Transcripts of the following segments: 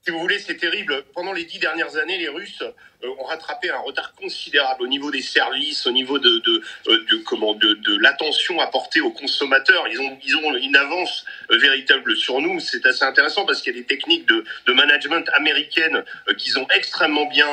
Si vous voulez, c'est terrible. Pendant les 10 dernières années, les Russes ont rattrapé un retard considérable au niveau des services, au niveau de l'attention apportée aux consommateurs. Ils ont une avance véritable sur nous. C'est assez intéressant parce qu'il y a des techniques de management américaines qu'ils ont extrêmement bien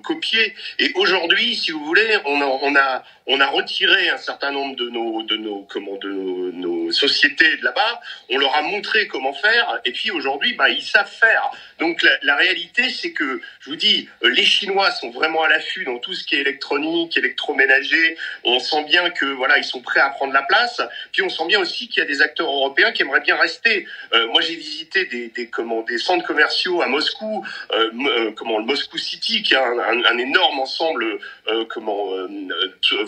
copiées. Et aujourd'hui, si vous voulez, on a retiré un certain nombre de nos sociétés de là-bas. On leur a montré comment faire. Et puis aujourd'hui, ils savent faire. Donc la réalité, c'est que, je vous dis, les Chinois sont vraiment à l'affût dans tout ce qui est électronique, électroménager. On sent bien que voilà, ils sont prêts à prendre la place. Puis on sent bien aussi qu'il y a des acteurs européens qui aimeraient bien rester. Moi, j'ai visité des centres commerciaux à Moscou, le Moscou City, qui a un énorme ensemble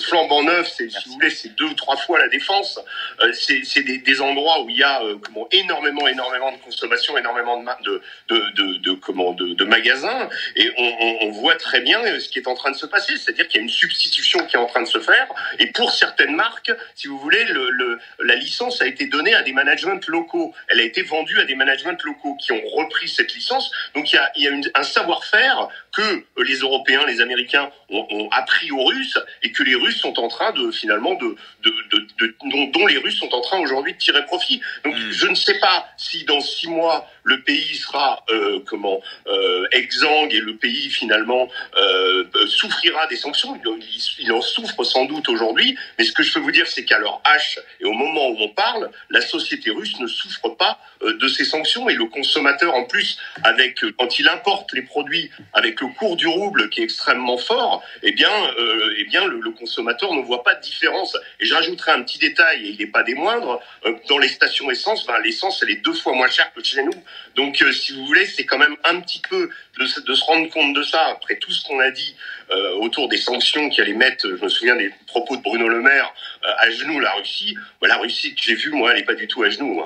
flambant neuf. Si vous voulez, c'est 2 ou 3 fois la Défense. C'est des endroits où il y a énormément de consommation, énormément de magasins, et on voit très bien ce qui est en train de se passer, c'est-à-dire qu'il y a une substitution qui est en train de se faire, et pour certaines marques, si vous voulez, la licence a été donnée à des managements locaux, elle a été vendue à des managements locaux qui ont repris cette licence, donc il y a un savoir-faire que les Européens, les Américains ont appris aux Russes, et que les Russes sont en train dont les Russes sont en train aujourd'hui de tirer profit. Donc je ne sais pas si dans 6 mois le pays sera exsangue et le pays finalement souffrira des sanctions. Il en souffre sans doute aujourd'hui, mais ce que je peux vous dire, c'est qu'à leur H et au moment où on parle, la société russe ne souffre pas de ces sanctions, et le consommateur en plus, quand il importe les produits avec le cours du rouble qui est extrêmement fort, le consommateur ne voit pas de différence. Et je rajouterai un petit détail, et il n'est pas des moindres, dans les stations essence, l'essence elle est 2 fois moins chère que chez nous. Donc si vous voulez, c'est quand même un petit peu de se rendre compte de ça, après tout ce qu'on a dit autour des sanctions qui allaient mettre, je me souviens des propos de Bruno Le Maire, à genoux la Russie. La Russie que j'ai vue, moi, elle n'est pas du tout à genoux.